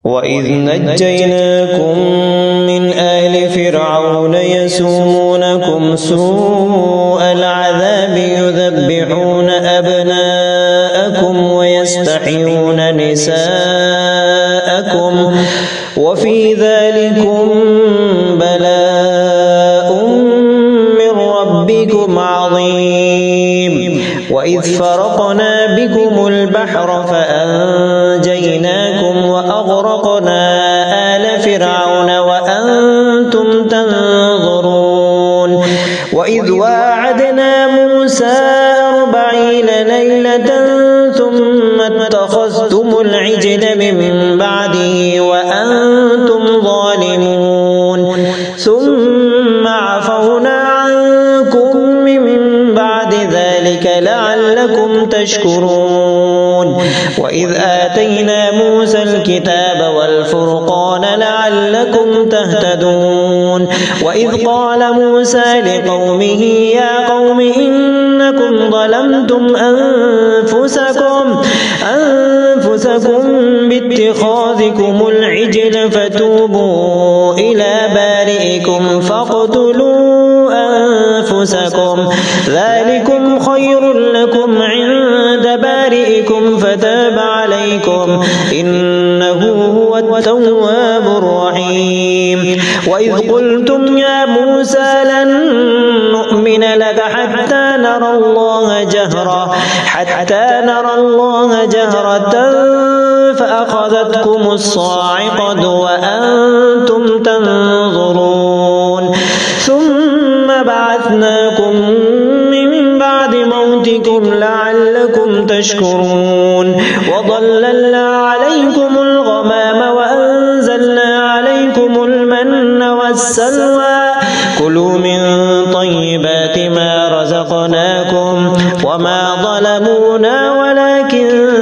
وإذ نجيناكم من آل فرعون يسومونكم سوء العذاب يذبحون أبناءكم ويستحيون نساءكم وفي ذلكم بلاء من ربكم عظيم. وإذ فرقنا بكم البحر فأنجيناكم وأغرقنا آل فرعون وأنتم تنظرون. وإذ واعدنا موسى 40 ليلة ثم اتخذتم العجل من بعده وأنتم ظالمون ثم عفونا عنكم من بعد ذلك لعلكم تشكرون. وإذ آتينا موسى الكتاب والفرقان لعلكم تهتدون. وإذ قال موسى لقومه يا قوم إنكم ظلمتم أنفسكم باتخاذكم العجل فتوبوا إلى بارئكم فاقتلوا أنفسكم ذلكم خير لكم عند بارئكم فتاب عليكم إنه هو التواب الرحيم. وإذ قلتم يا موسى لن نؤمن لك حتى نرى الله جهرة فأخذتكم الصاعقة وأنتم تنظرون ثم بعثناكم من بعد موتكم لعلكم تشكرون. وظللنا عليكم الغمام وأنزلنا عليكم المن والسلوى كلوا من طيبات ما رزقناكم وما ظلمونا ولكن